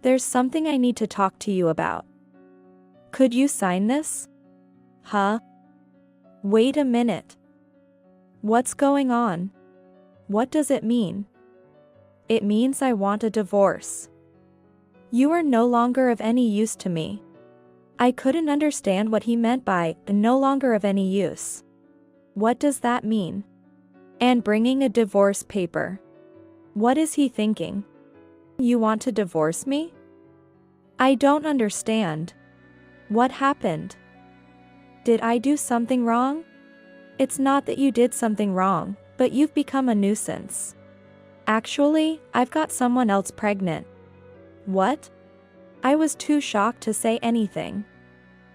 There's something I need to talk to you about. Could you sign this? Huh? Wait a minute. What's going on? What does it mean? It means I want a divorce. You are no longer of any use to me. I couldn't understand what he meant by no longer of any use. What does that mean? And bringing a divorce paper. What is he thinking? You want to divorce me? I don't understand. What happened? Did I do something wrong? It's not that you did something wrong, but you've become a nuisance. Actually, I've got someone else pregnant. What? I was too shocked to say anything.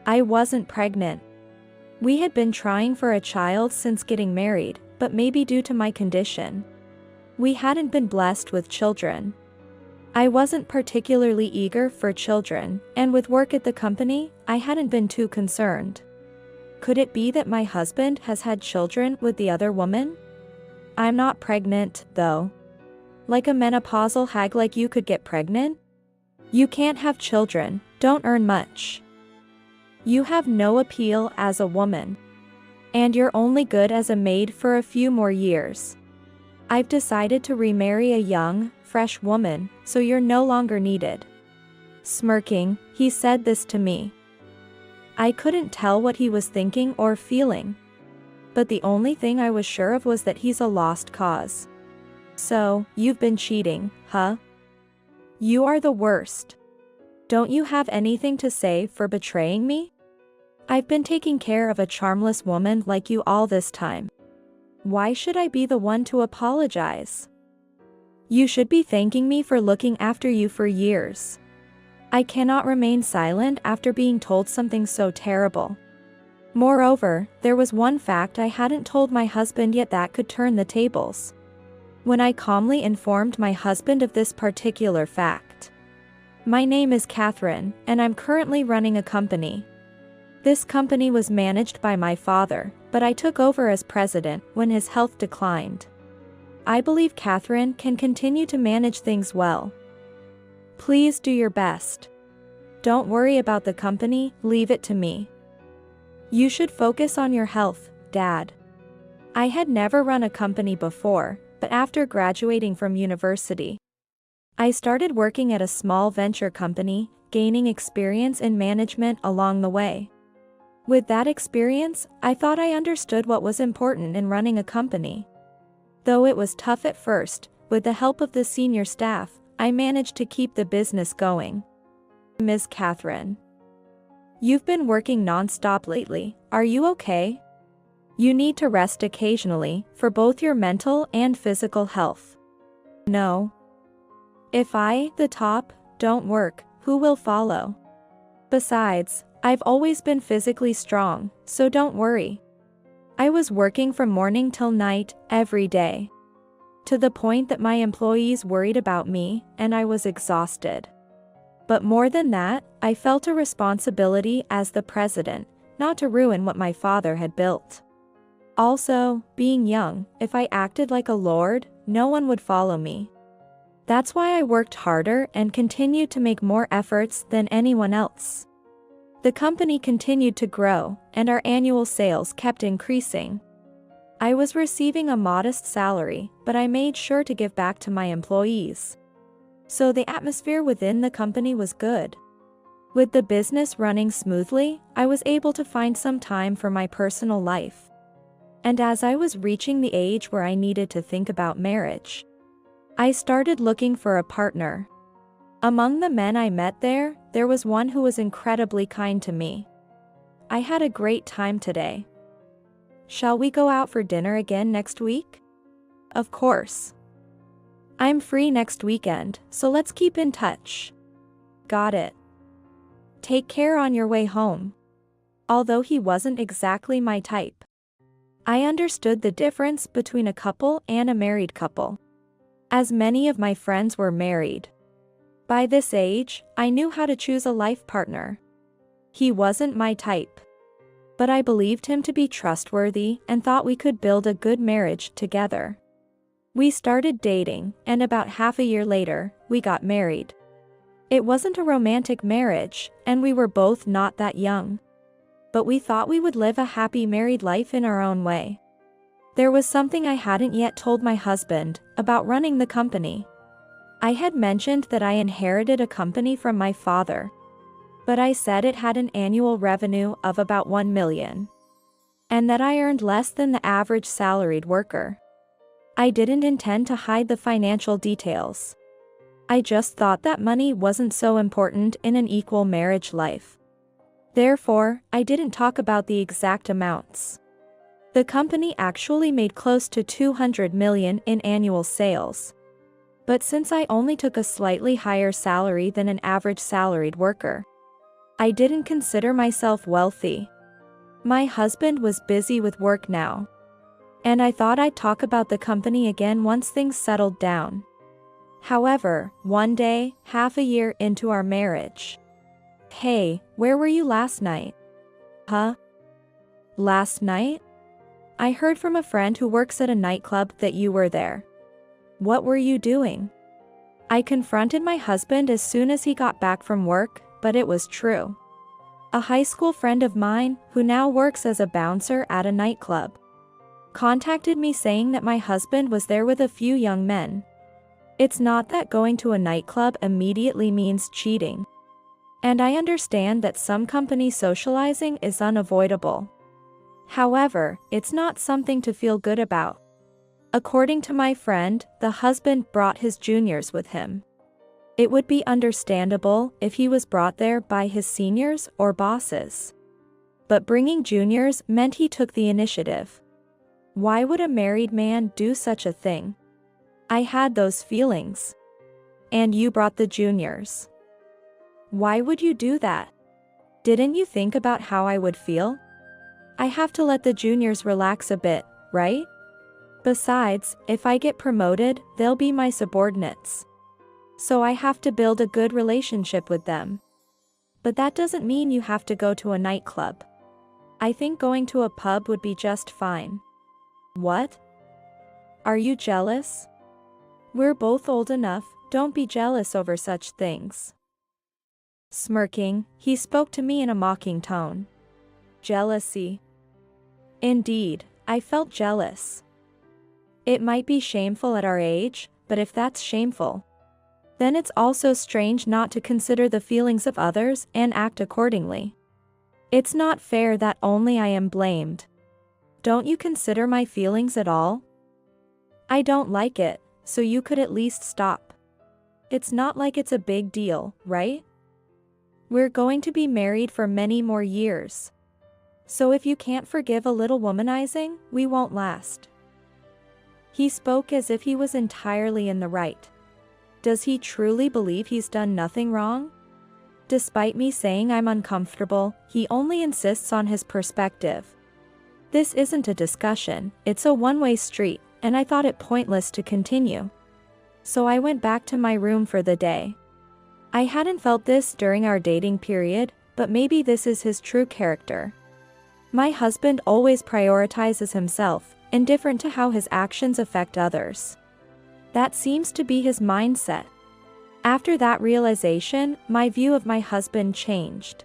I wasn't pregnant. We had been trying for a child since getting married, but maybe due to my condition, we hadn't been blessed with children. I wasn't particularly eager for children, and with work at the company, I hadn't been too concerned. Could it be that my husband has had children with the other woman? I'm not pregnant, though. Like a menopausal hag like you could get pregnant? You can't have children, don't earn much. You have no appeal as a woman. And you're only good as a maid for a few more years. I've decided to remarry a young, fresh woman, so you're no longer needed. Smirking, he said this to me. I couldn't tell what he was thinking or feeling. But the only thing I was sure of was that he's a lost cause. So, you've been cheating, huh? You are the worst. Don't you have anything to say for betraying me? I've been taking care of a charmless woman like you all this time. Why should I be the one to apologize? You should be thanking me for looking after you for years. I cannot remain silent after being told something so terrible. Moreover, there was one fact I hadn't told my husband yet that could turn the tables. When I calmly informed my husband of this particular fact. My name is Catherine, and I'm currently running a company. This company was managed by my father, but I took over as president when his health declined. I believe Catherine can continue to manage things well. Please do your best. Don't worry about the company, leave it to me. You should focus on your health, Dad. I had never run a company before, but after graduating from university, I started working at a small venture company, gaining experience in management along the way. With that experience, I thought I understood what was important in running a company. Though it was tough at first, with the help of the senior staff, I managed to keep the business going. Ms. Catherine. You've been working non-stop lately, are you okay? You need to rest occasionally, for both your mental and physical health. No. If I, the top, don't work, who will follow? Besides, I've always been physically strong, so don't worry. I was working from morning till night, every day. To the point that my employees worried about me, and I was exhausted. But more than that, I felt a responsibility as the president, not to ruin what my father had built. Also, being young, if I acted like a lord, no one would follow me. That's why I worked harder and continued to make more efforts than anyone else. The company continued to grow, and our annual sales kept increasing. I was receiving a modest salary, but I made sure to give back to my employees. So the atmosphere within the company was good. With the business running smoothly, I was able to find some time for my personal life. And as I was reaching the age where I needed to think about marriage, I started looking for a partner. Among the men I met there was one who was incredibly kind to me. I had a great time today. Shall we go out for dinner again next week? Of course. I'm free next weekend, so let's keep in touch. Got it. Take care on your way home. Although he wasn't exactly my type, I understood the difference between a couple and a married couple, as many of my friends were married. By this age, I knew how to choose a life partner. He wasn't my type, but I believed him to be trustworthy and thought we could build a good marriage together. We started dating, and about half a year later, we got married. It wasn't a romantic marriage, and we were both not that young. But we thought we would live a happy married life in our own way. There was something I hadn't yet told my husband about running the company. I had mentioned that I inherited a company from my father, but I said it had an annual revenue of about 1 million, and that I earned less than the average salaried worker. I didn't intend to hide the financial details. I just thought that money wasn't so important in an equal marriage life. Therefore, I didn't talk about the exact amounts. The company actually made close to 200 million in annual sales. But since I only took a slightly higher salary than an average salaried worker, I didn't consider myself wealthy. My husband was busy with work now, and I thought I'd talk about the company again once things settled down. However, one day, half a year into our marriage, "Hey, where were you last night?" "Huh? Last night? I heard from a friend who works at a nightclub that you were there. What were you doing?" I confronted my husband as soon as he got back from work, but it was true. A high school friend of mine, who now works as a bouncer at a nightclub, contacted me saying that my husband was there with a few young men. It's not that going to a nightclub immediately means cheating. And I understand that some company socializing is unavoidable. However, it's not something to feel good about. According to my friend, the husband brought his juniors with him. It would be understandable if he was brought there by his seniors or bosses. But bringing juniors meant he took the initiative. Why would a married man do such a thing? I had those feelings. And you brought the juniors. Why would you do that? Didn't you think about how I would feel? I have to let the juniors relax a bit, right? Besides, if I get promoted, they'll be my subordinates. So I have to build a good relationship with them. But that doesn't mean you have to go to a nightclub. I think going to a pub would be just fine. What? Are you jealous? We're both old enough, don't be jealous over such things. Smirking, he spoke to me in a mocking tone. Jealousy. Indeed, I felt jealous. It might be shameful at our age, but if that's shameful, then it's also strange not to consider the feelings of others and act accordingly. It's not fair that only I am blamed. Don't you consider my feelings at all? I don't like it, so you could at least stop. It's not like it's a big deal, right? We're going to be married for many more years. So if you can't forgive a little womanizing, we won't last. He spoke as if he was entirely in the right. Does he truly believe he's done nothing wrong? Despite me saying I'm uncomfortable, he only insists on his perspective. This isn't a discussion, it's a one-way street, and I thought it pointless to continue. So I went back to my room for the day. I hadn't felt this during our dating period, but maybe this is his true character. My husband always prioritizes himself, indifferent to how his actions affect others. That seems to be his mindset. After that realization, my view of my husband changed.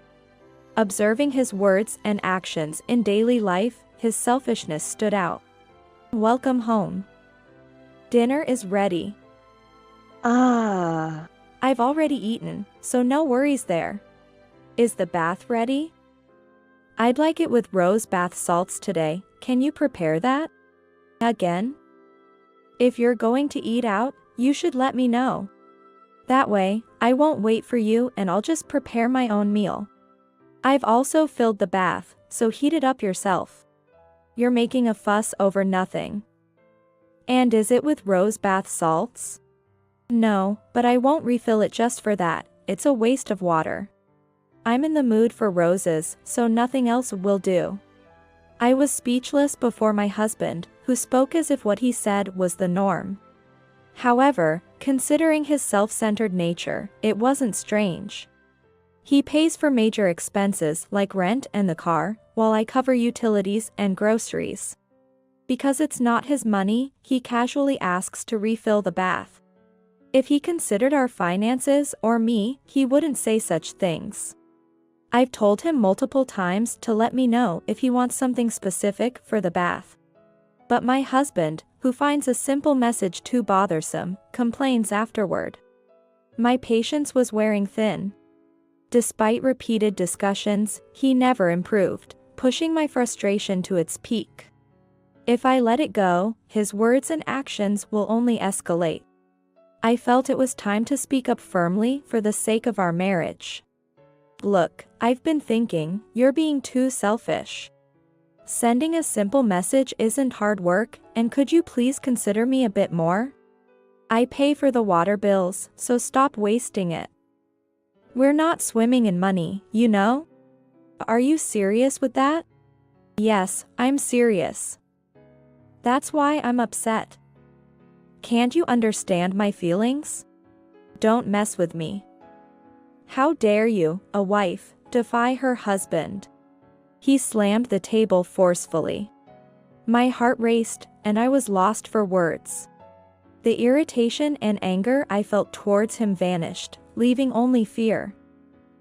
Observing his words and actions in daily life, his selfishness stood out. Welcome home. Dinner is ready. I've already eaten, so no worries there. Is the bath ready? I'd like it with rose bath salts today, can you prepare that? Again? If you're going to eat out, you should let me know. That way, I won't wait for you and I'll just prepare my own meal. I've also filled the bath, so heat it up yourself. You're making a fuss over nothing. And is it with rose bath salts? No, but I won't refill it just for that, it's a waste of water. I'm in the mood for roses, so nothing else will do. I was speechless before my husband, who spoke as if what he said was the norm. However, considering his self-centered nature, it wasn't strange. He pays for major expenses like rent and the car, while I cover utilities and groceries. Because it's not his money, he casually asks to refill the bath. If he considered our finances or me, he wouldn't say such things. I've told him multiple times to let me know if he wants something specific for the bath. But my husband, who finds a simple message too bothersome, complains afterward. My patience was wearing thin. Despite repeated discussions, he never improved, pushing my frustration to its peak. If I let it go, his words and actions will only escalate. I felt it was time to speak up firmly for the sake of our marriage. Look, I've been thinking, you're being too selfish. Sending a simple message isn't hard work, and could you please consider me a bit more? I pay for the water bills, so stop wasting it. We're not swimming in money, you know? Are you serious with that? Yes, I'm serious. That's why I'm upset. Can't you understand my feelings? Don't mess with me. How dare you, a wife, defy her husband? He slammed the table forcefully. My heart raced, and I was lost for words. The irritation and anger I felt towards him vanished, leaving only fear.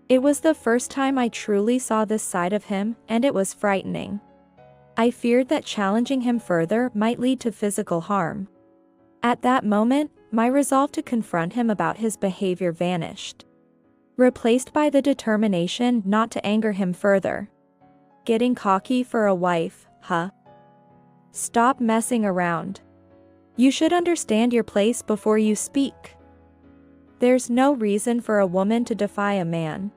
It was the first time I truly saw this side of him, and it was frightening. I feared that challenging him further might lead to physical harm. At that moment, my resolve to confront him about his behavior vanished, replaced by the determination not to anger him further. Getting cocky for a wife, huh? Stop messing around. You should understand your place before you speak. There's no reason for a woman to defy a man.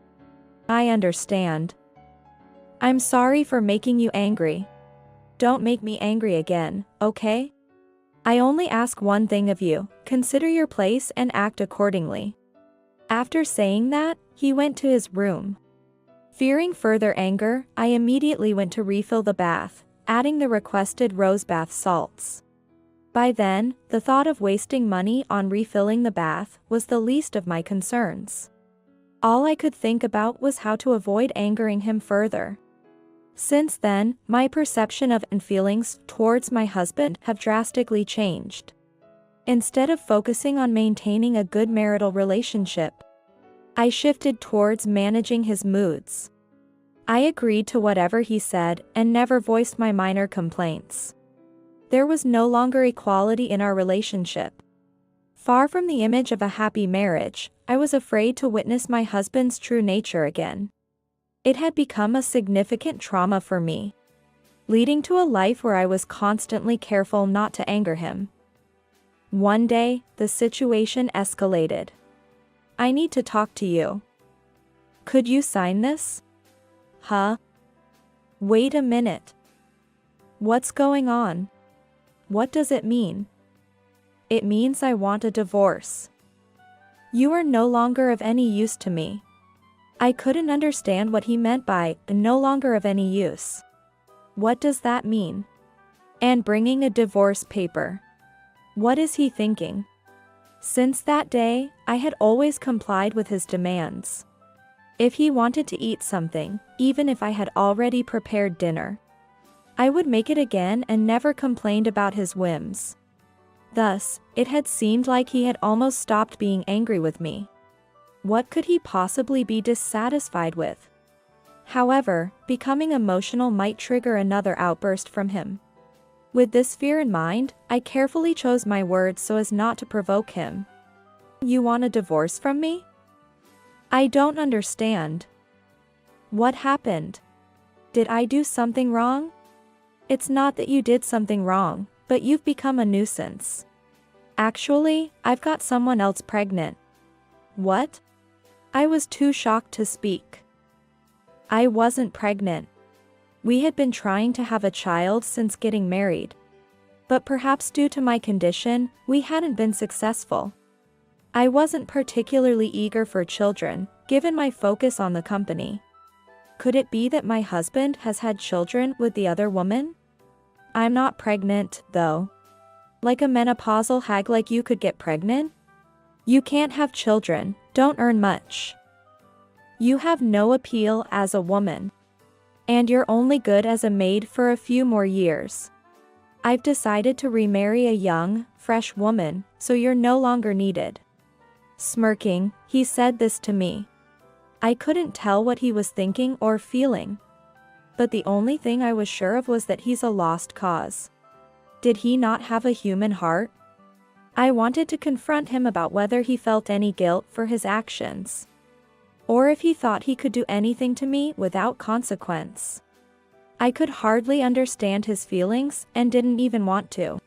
I understand. I'm sorry for making you angry. Don't make me angry again, okay? I only ask one thing of you, consider your place and act accordingly. After saying that, he went to his room. Fearing further anger, I immediately went to refill the bath, adding the requested rose bath salts. By then, the thought of wasting money on refilling the bath was the least of my concerns. All I could think about was how to avoid angering him further. Since then, my perception of and feelings towards my husband have drastically changed. Instead of focusing on maintaining a good marital relationship, I shifted towards managing his moods. I agreed to whatever he said and never voiced my minor complaints. There was no longer equality in our relationship. Far from the image of a happy marriage, I was afraid to witness my husband's true nature again. It had become a significant trauma for me, leading to a life where I was constantly careful not to anger him. One day, the situation escalated. I need to talk to you. Could you sign this? Huh? Wait a minute. What's going on? What does it mean? It means I want a divorce. You are no longer of any use to me. I couldn't understand what he meant by no longer of any use. What does that mean? And bringing a divorce paper. What is he thinking? Since that day, I had always complied with his demands. If he wanted to eat something, even if I had already prepared dinner, I would make it again and never complained about his whims. Thus, it had seemed like he had almost stopped being angry with me. What could he possibly be dissatisfied with? However, becoming emotional might trigger another outburst from him. With this fear in mind, I carefully chose my words so as not to provoke him. You want a divorce from me? I don't understand. What happened? Did I do something wrong? It's not that you did something wrong, but you've become a nuisance. Actually, I've got someone else pregnant. What? I was too shocked to speak. I wasn't pregnant. We had been trying to have a child since getting married. But perhaps due to my condition, we hadn't been successful. I wasn't particularly eager for children, given my focus on the company. Could it be that my husband has had children with the other woman? I'm not pregnant, though. Like a menopausal hag like you could get pregnant? You can't have children, don't earn much. You have no appeal as a woman. And you're only good as a maid for a few more years. I've decided to remarry a young, fresh woman, so you're no longer needed. Smirking, he said this to me. I couldn't tell what he was thinking or feeling. But the only thing I was sure of was that he's a lost cause. Did he not have a human heart? I wanted to confront him about whether he felt any guilt for his actions. Or if he thought he could do anything to me without consequence. I could hardly understand his feelings and didn't even want to.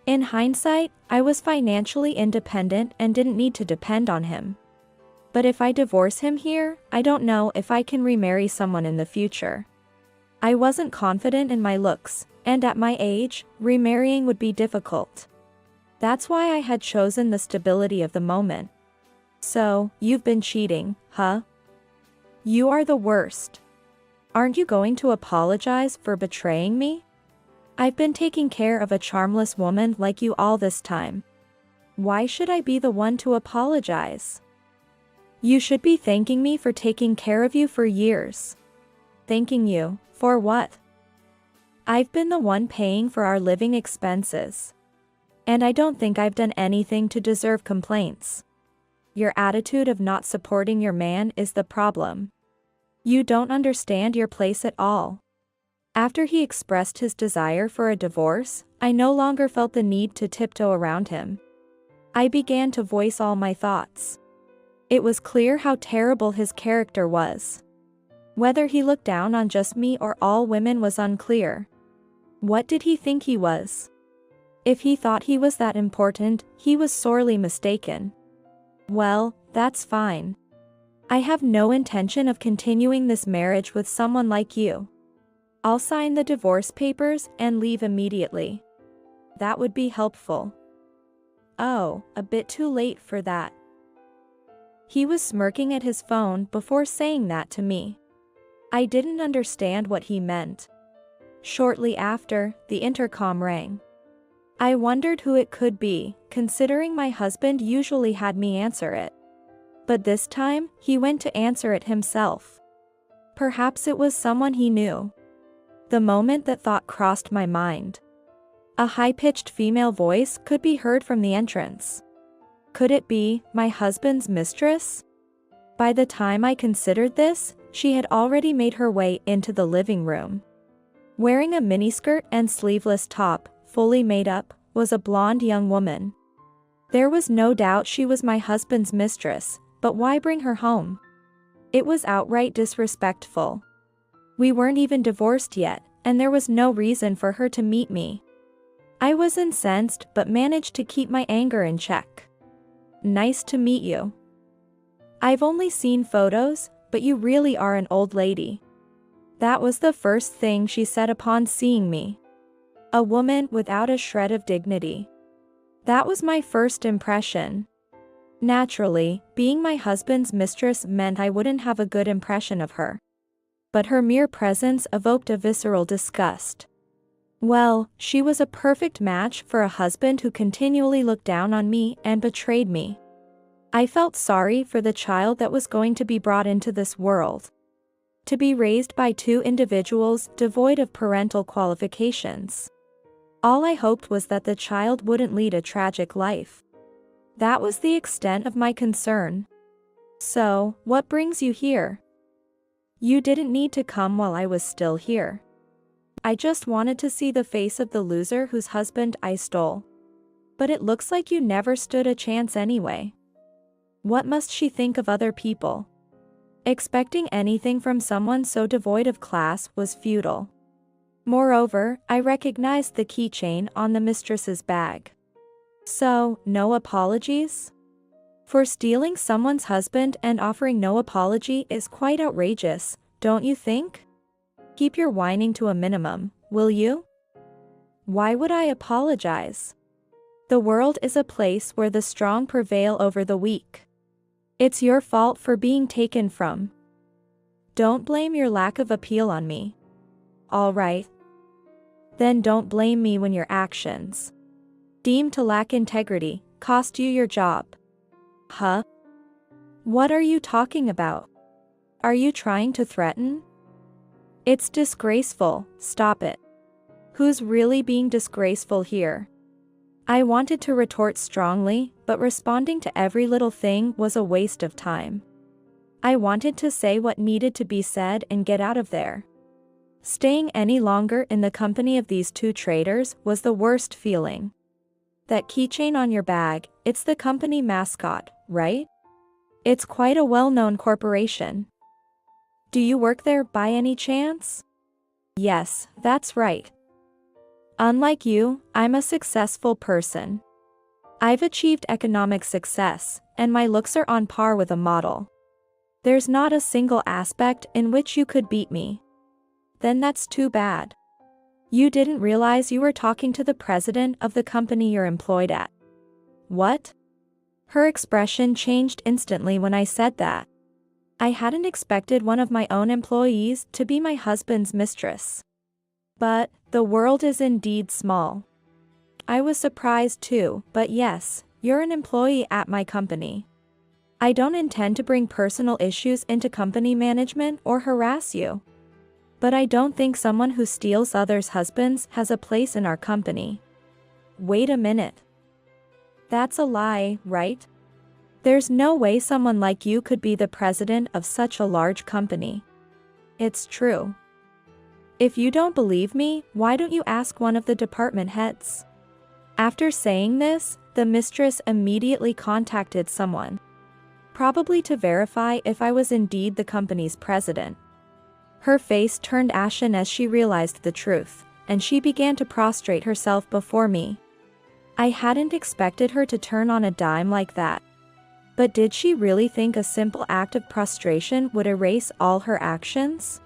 In hindsight, I was financially independent and didn't need to depend on him. But if I divorce him here, I don't know if I can remarry someone in the future. I wasn't confident in my looks, and at my age, remarrying would be difficult. That's why I had chosen the stability of the moment. So, you've been cheating, huh? You are the worst. Aren't you going to apologize for betraying me? I've been taking care of a charmless woman like you all this time. Why should I be the one to apologize? You should be thanking me for taking care of you for years. Thanking you, for what? I've been the one paying for our living expenses. And I don't think I've done anything to deserve complaints. Your attitude of not supporting your man is the problem. You don't understand your place at all. After he expressed his desire for a divorce, I no longer felt the need to tiptoe around him. I began to voice all my thoughts. It was clear how terrible his character was. Whether he looked down on just me or all women was unclear. What did he think he was? If he thought he was that important, he was sorely mistaken. Well, that's fine. I have no intention of continuing this marriage with someone like you. I'll sign the divorce papers and leave immediately. That would be helpful. Oh, a bit too late for that. He was smirking at his phone before saying that to me. I didn't understand what he meant. Shortly after, the intercom rang. I wondered who it could be, considering my husband usually had me answer it. But this time, he went to answer it himself. Perhaps it was someone he knew. The moment that thought crossed my mind. A high-pitched female voice could be heard from the entrance. Could it be my husband's mistress? By the time I considered this, she had already made her way into the living room. Wearing a miniskirt and sleeveless top, fully made up, was a blonde young woman. There was no doubt she was my husband's mistress, but why bring her home? It was outright disrespectful. We weren't even divorced yet, and there was no reason for her to meet me. I was incensed but managed to keep my anger in check. Nice to meet you. I've only seen photos, but you really are an old lady. That was the first thing she said upon seeing me. A woman without a shred of dignity. That was my first impression. Naturally, being my husband's mistress meant I wouldn't have a good impression of her. But her mere presence evoked a visceral disgust. Well, she was a perfect match for a husband who continually looked down on me and betrayed me. I felt sorry for the child that was going to be brought into this world. To be raised by two individuals devoid of parental qualifications. All I hoped was that the child wouldn't lead a tragic life. That was the extent of my concern. So, what brings you here? You didn't need to come while I was still here. I just wanted to see the face of the loser whose husband I stole. But it looks like you never stood a chance anyway. What must she think of other people? Expecting anything from someone so devoid of class was futile. Moreover, I recognized the keychain on the mistress's bag. So, no apologies? For stealing someone's husband and offering no apology is quite outrageous, don't you think? Keep your whining to a minimum, will you? Why would I apologize? The world is a place where the strong prevail over the weak. It's your fault for being taken from. Don't blame your lack of appeal on me. All right. Then don't blame me when your actions, deemed to lack integrity, cost you your job. Huh? What are you talking about? Are you trying to threaten? It's disgraceful, stop it. Who's really being disgraceful here? I wanted to retort strongly, but responding to every little thing was a waste of time. I wanted to say what needed to be said and get out of there. Staying any longer in the company of these two traitors was the worst feeling. That keychain on your bag, it's the company mascot, right? It's quite a well-known corporation. Do you work there by any chance? Yes, that's right. Unlike you, I'm a successful person. I've achieved economic success, and my looks are on par with a model. There's not a single aspect in which you could beat me. Then that's too bad. You didn't realize you were talking to the president of the company you're employed at. What? Her expression changed instantly when I said that. I hadn't expected one of my own employees to be my husband's mistress. But the world is indeed small. I was surprised too, but yes, you're an employee at my company. I don't intend to bring personal issues into company management or harass you. But I don't think someone who steals others' husbands has a place in our company. Wait a minute. That's a lie, right? There's no way someone like you could be the president of such a large company. It's true. If you don't believe me, why don't you ask one of the department heads? After saying this, the mistress immediately contacted someone. Probably to verify if I was indeed the company's president. Her face turned ashen as she realized the truth, and she began to prostrate herself before me. I hadn't expected her to turn on a dime like that. But did she really think a simple act of prostration would erase all her actions?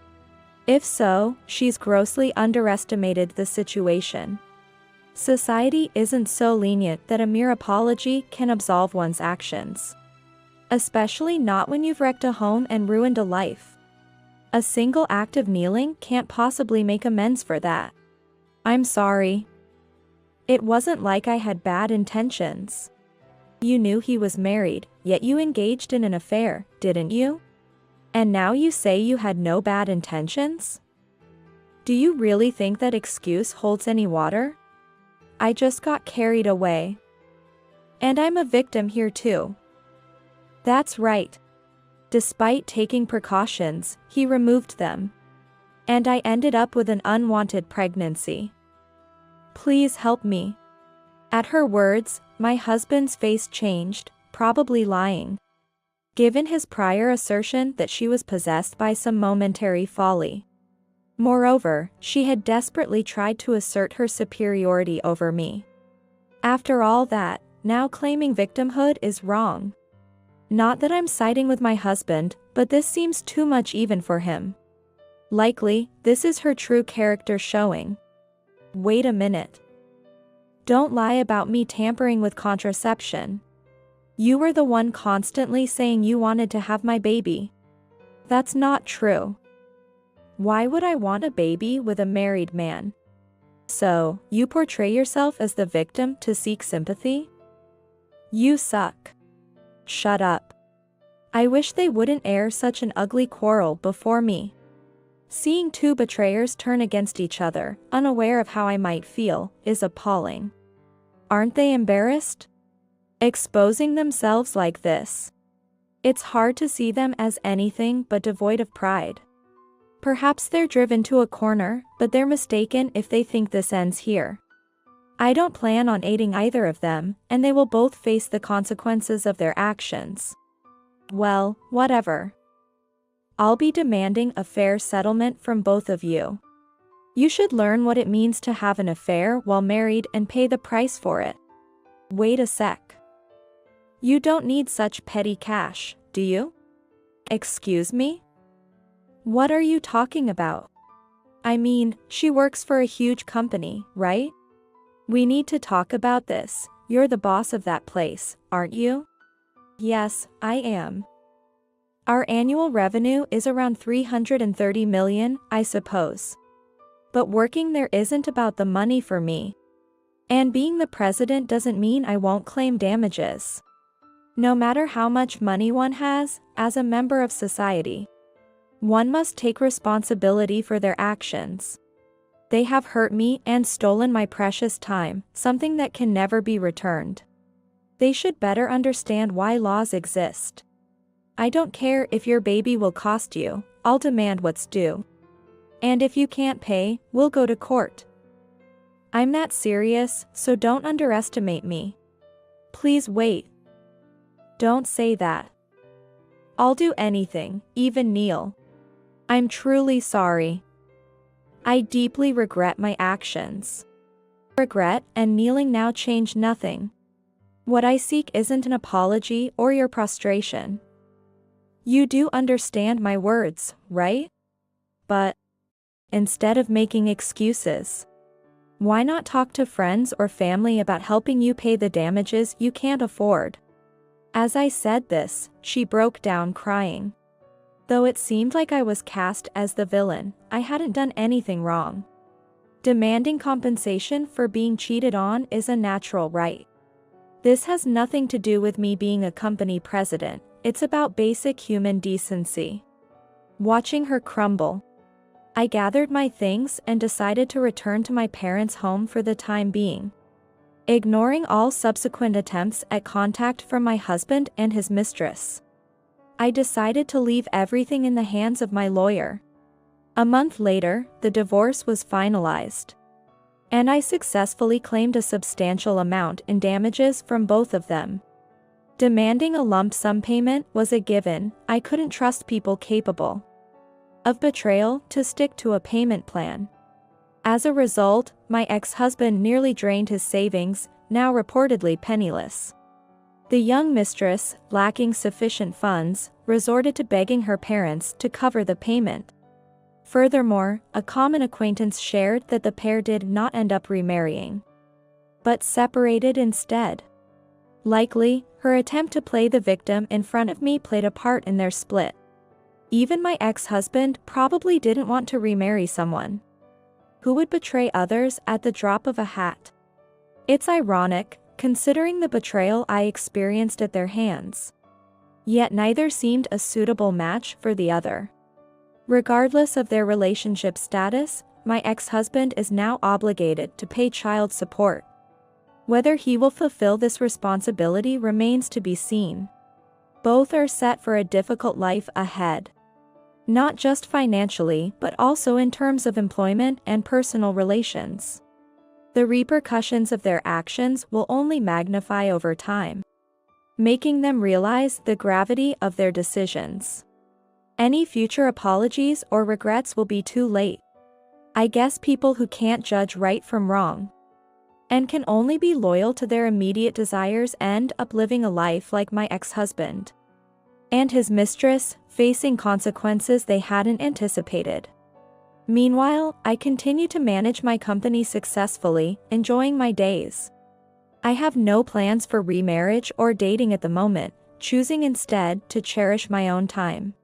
If so, she's grossly underestimated the situation. Society isn't so lenient that a mere apology can absolve one's actions. Especially not when you've wrecked a home and ruined a life. A single act of kneeling can't possibly make amends for that. I'm sorry. It wasn't like I had bad intentions. You knew he was married, yet you engaged in an affair, didn't you? And now you say you had no bad intentions? Do you really think that excuse holds any water? I just got carried away. And I'm a victim here too. That's right. Despite taking precautions, he removed them. And I ended up with an unwanted pregnancy. Please help me. At her words, my husband's face changed, probably lying. Given his prior assertion that she was possessed by some momentary folly. Moreover, she had desperately tried to assert her superiority over me. After all that, now claiming victimhood is wrong. Not that I'm siding with my husband, but this seems too much even for him. Likely, this is her true character showing. Wait a minute. Don't lie about me tampering with contraception. You were the one constantly saying you wanted to have my baby. That's not true. Why would I want a baby with a married man? So, you portray yourself as the victim to seek sympathy? You suck. Shut up. I wish they wouldn't air such an ugly quarrel before me. Seeing two betrayers turn against each other, unaware of how I might feel, is appalling. Aren't they embarrassed? Exposing themselves like this. It's hard to see them as anything but devoid of pride. Perhaps they're driven to a corner, but they're mistaken if they think this ends here. I don't plan on aiding either of them, and they will both face the consequences of their actions. Well, whatever. I'll be demanding a fair settlement from both of you. You should learn what it means to have an affair while married and pay the price for it. Wait a sec. You don't need such petty cash, do you? Excuse me? What are you talking about? I mean, she works for a huge company, right? We need to talk about this. You're the boss of that place, aren't you? Yes, I am. Our annual revenue is around 330 million, I suppose. But working there isn't about the money for me. And being the president doesn't mean I won't claim damages. No matter how much money one has, as a member of society, one must take responsibility for their actions. They have hurt me and stolen my precious time, something that can never be returned. They should better understand why laws exist. I don't care if your baby will cost you, I'll demand what's due. And if you can't pay, we'll go to court. I'm that serious, so don't underestimate me. Please wait. Don't say that. I'll do anything, even kneel. I'm truly sorry. I deeply regret my actions. Regret and kneeling now change nothing. What I seek isn't an apology or your prostration. You do understand my words, right? But instead of making excuses, why not talk to friends or family about helping you pay the damages you can't afford? As I said this, she broke down crying. Though it seemed like I was cast as the villain, I hadn't done anything wrong. Demanding compensation for being cheated on is a natural right. This has nothing to do with me being a company president, it's about basic human decency. Watching her crumble, I gathered my things and decided to return to my parents' home for the time being. Ignoring all subsequent attempts at contact from my husband and his mistress, I decided to leave everything in the hands of my lawyer. A month later, the divorce was finalized, and I successfully claimed a substantial amount in damages from both of them. Demanding a lump sum payment was a given. I couldn't trust people capable of betrayal to stick to a payment plan. As a result, my ex-husband nearly drained his savings, now reportedly penniless. The young mistress, lacking sufficient funds, resorted to begging her parents to cover the payment. Furthermore, a common acquaintance shared that the pair did not end up remarrying, but separated instead. Likely, her attempt to play the victim in front of me played a part in their split. Even my ex-husband probably didn't want to remarry someone who would betray others at the drop of a hat. It's ironic, considering the betrayal I experienced at their hands. Yet neither seemed a suitable match for the other. Regardless of their relationship status, my ex-husband is now obligated to pay child support. Whether he will fulfill this responsibility remains to be seen. Both are set for a difficult life ahead. Not just financially, but also in terms of employment and personal relations. The repercussions of their actions will only magnify over time, making them realize the gravity of their decisions. Any future apologies or regrets will be too late. I guess people who can't judge right from wrong and can only be loyal to their immediate desires end up living a life like my ex-husband and his mistress, facing consequences they hadn't anticipated. Meanwhile, I continue to manage my company successfully, enjoying my days. I have no plans for remarriage or dating at the moment, choosing instead to cherish my own time.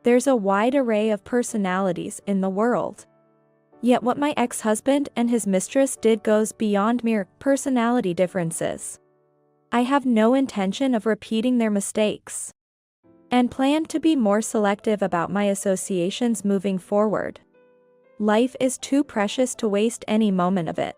There's a wide array of personalities in the world. Yet what my ex-husband and his mistress did goes beyond mere personality differences. I have no intention of repeating their mistakes, and plan to be more selective about my associations moving forward. Life is too precious to waste any moment of it.